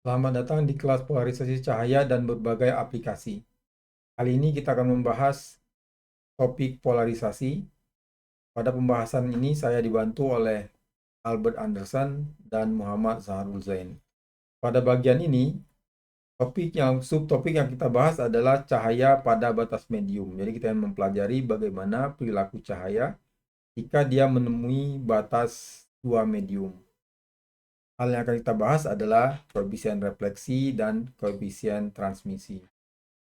Selamat datang di kelas polarisasi cahaya dan berbagai aplikasi. Kali ini kita akan membahas topik polarisasi. Pada pembahasan ini saya dibantu oleh Albert Anderson dan Muhammad Zahrul Zain. Pada bagian ini, subtopik yang kita bahas adalah cahaya pada batas medium. Jadi kita akan mempelajari bagaimana perilaku cahaya jika dia menemui batas dua medium. Hal yang akan kita bahas adalah koefisien refleksi dan koefisien transmisi.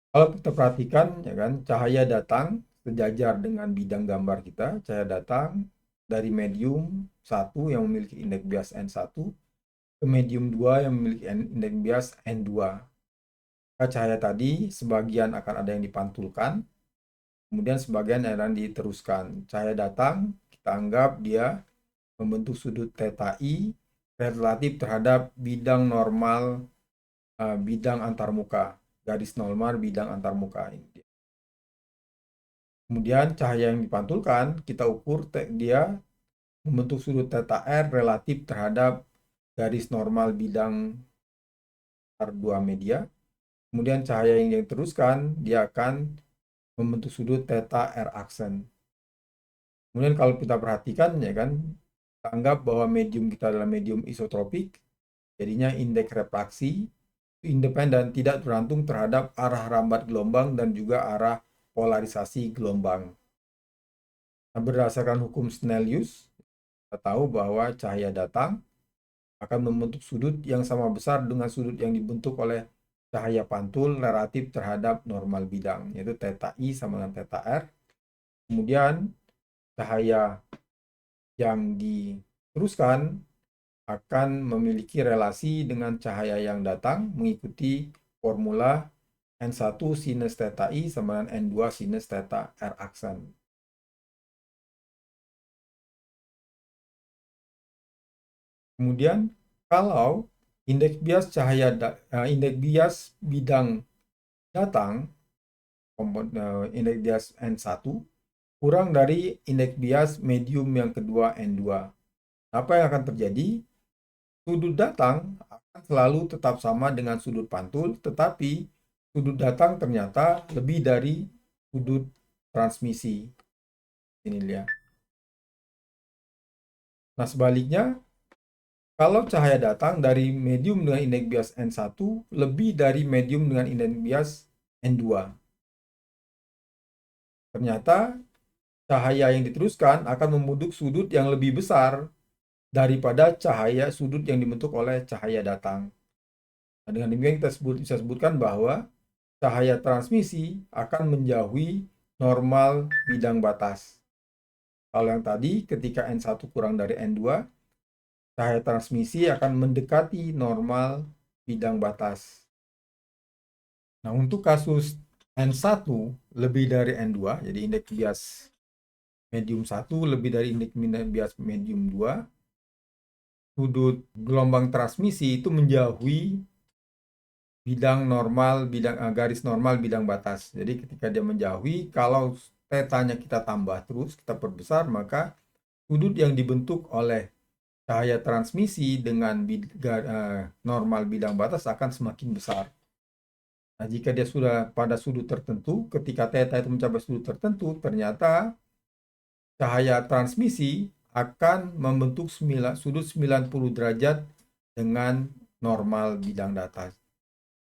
Kalau kita perhatikan, ya kan, cahaya datang sejajar dengan bidang gambar kita. Cahaya datang dari medium 1 yang memiliki indeks bias N1 ke medium 2 yang memiliki indeks bias N2. Maka cahaya tadi sebagian akan ada yang dipantulkan, kemudian sebagian akan diteruskan. Cahaya datang, kita anggap dia membentuk sudut theta I relatif terhadap bidang normal bidang antarmuka, garis normal bidang antarmuka ini. Kemudian cahaya yang dipantulkan, kita ukur dia membentuk sudut theta R relatif terhadap garis normal bidang R2 media. Kemudian cahaya yang diteruskan, dia akan membentuk sudut theta R aksen. Kemudian kalau kita perhatikan, ya kan, kita anggap bahwa medium kita adalah medium isotropik, jadinya indeks refraksi independen, tidak bergantung terhadap arah rambat gelombang dan juga arah polarisasi gelombang. Nah, berdasarkan hukum Snellius, kita tahu bahwa cahaya datang akan membentuk sudut yang sama besar dengan sudut yang dibentuk oleh cahaya pantul relatif terhadap normal bidang, yaitu theta I sama dengan theta R. Kemudian cahaya yang diteruskan akan memiliki relasi dengan cahaya yang datang mengikuti formula N1 sinus theta I sama dengan N2 sinus theta R aksen. Kemudian kalau indeks bias bidang datang, indeks bias N1 kurang dari indeks bias medium yang kedua N2. Apa yang akan terjadi? Sudut datang akan selalu tetap sama dengan sudut pantul, tetapi sudut datang ternyata lebih dari sudut transmisi. Ini lihat. Nah, sebaliknya, kalau cahaya datang dari medium dengan indeks bias N1 lebih dari medium dengan indeks bias N2. Ternyata cahaya yang diteruskan akan membentuk sudut yang lebih besar daripada cahaya sudut yang dibentuk oleh cahaya datang. Nah, dengan demikian kita bisa sebutkan bahwa cahaya transmisi akan menjauhi normal bidang batas. Kalau yang tadi ketika N1 kurang dari N2, cahaya transmisi akan mendekati normal bidang batas. Nah, untuk kasus N1 lebih dari N2, jadi indeks bias medium 1 lebih dari indeks bias medium 2, sudut gelombang transmisi itu menjauhi bidang normal, garis normal bidang batas. Jadi ketika dia menjauhi, kalau tetanya kita tambah terus, kita perbesar, maka sudut yang dibentuk oleh cahaya transmisi dengan normal bidang batas akan semakin besar. Nah, jika dia sudah pada sudut tertentu, ketika theta itu mencapai sudut tertentu, ternyata cahaya transmisi akan membentuk sudut 90 derajat dengan normal bidang datar.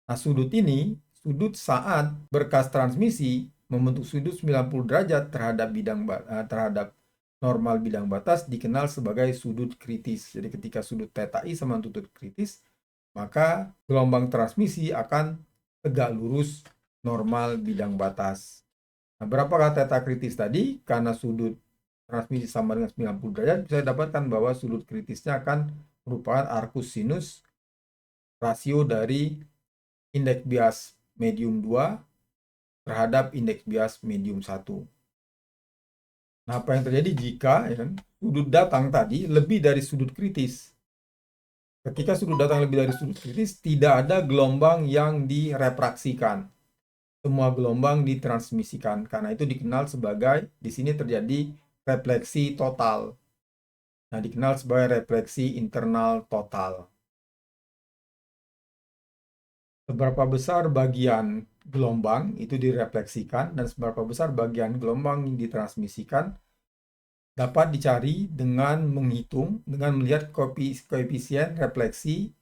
Nah, sudut ini, sudut saat berkas transmisi membentuk sudut 90 derajat terhadap normal bidang batas dikenal sebagai sudut kritis. Jadi ketika sudut theta I sama sudut kritis, maka gelombang transmisi akan tegak lurus normal bidang batas. Nah, berapakah theta kritis tadi? Karena sudut transmisi sama dengan 90 derajat, bisa dapatkan bahwa sudut kritisnya akan merupakan arcus sinus rasio dari indeks bias medium 2 terhadap indeks bias medium 1. Nah, apa yang terjadi jika sudut datang tadi lebih dari sudut kritis? Ketika sudut datang lebih dari sudut kritis, tidak ada gelombang yang direfraksikan. Semua gelombang ditransmisikan. Karena itu dikenal sebagai, di sini terjadi refleksi total. Nah, dikenal sebagai refleksi internal total. seberapa besar bagian gelombang itu direfleksikan dan seberapa besar bagian gelombang yang ditransmisikan dapat dicari dengan melihat koefisien refleksi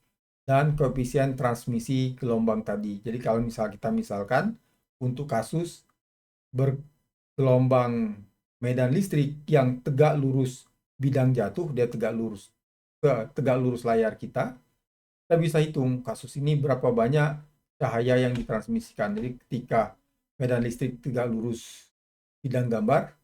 dan koefisien transmisi gelombang tadi. Jadi kalau misalkan untuk kasus bergelombang medan listrik yang tegak lurus bidang jatuh, dia tegak lurus layar kita bisa hitung kasus ini berapa banyak cahaya yang ditransmisikan. Jadi ketika medan listrik tegak lurus bidang gambar,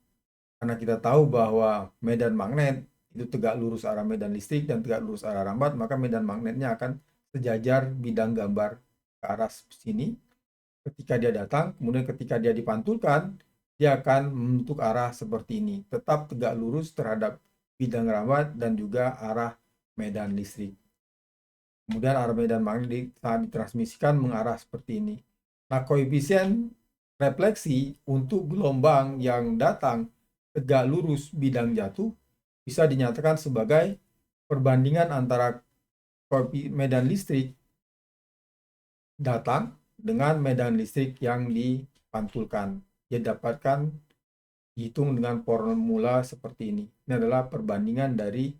karena kita tahu bahwa medan magnet itu tegak lurus arah medan listrik dan tegak lurus arah rambat, maka medan magnetnya akan sejajar bidang gambar ke arah sini. Ketika dia datang, kemudian ketika dia dipantulkan, dia akan membentuk arah seperti ini, tetap tegak lurus terhadap bidang rambat dan juga arah medan listrik. Kemudian arah medan magnet saat ditransmisikan mengarah seperti ini. Nah, koefisien refleksi untuk gelombang yang datang tegak lurus bidang jatuh bisa dinyatakan sebagai perbandingan antara medan listrik datang dengan medan listrik yang dipantulkan. Dia dapatkan dihitung dengan formula seperti ini. Ini adalah perbandingan dari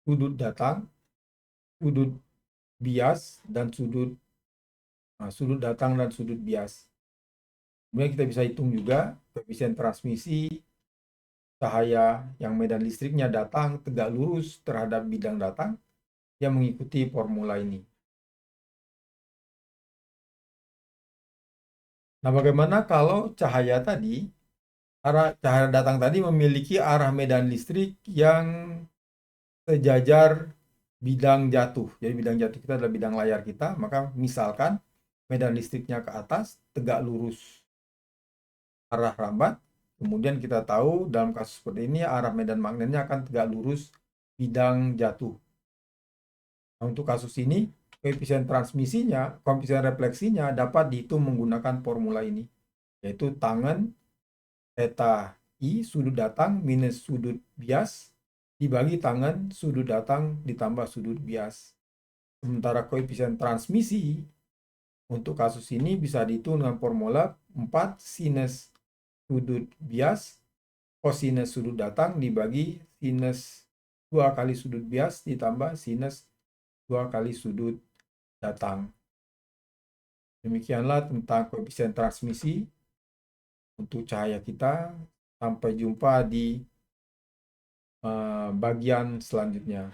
sudut datang, sudut bias, dan sudut datang dan sudut bias. Kemudian kita bisa hitung juga koefisien transmisi cahaya yang medan listriknya datang tegak lurus terhadap bidang datang yang mengikuti formula ini. Nah, bagaimana kalau cahaya datang tadi memiliki arah medan listrik yang sejajar bidang jatuh. Jadi bidang jatuh kita adalah bidang layar kita, maka misalkan medan listriknya ke atas, tegak lurus arah rambat. Kemudian kita tahu dalam kasus seperti ini arah medan magnetnya akan tegak lurus bidang jatuh. Nah, untuk kasus ini koefisien refleksinya dapat dihitung menggunakan formula ini, yaitu tangen theta I sudut datang minus sudut bias dibagi tangen sudut datang ditambah sudut bias. Sementara koefisien transmisi untuk kasus ini bisa dihitung dengan formula 4 sinus sudut bias kosinus sudut datang dibagi sinus 2 kali sudut bias ditambah sinus 2 kali sudut datang. Demikianlah tentang koefisien transmisi untuk cahaya kita. Sampai jumpa di bagian selanjutnya.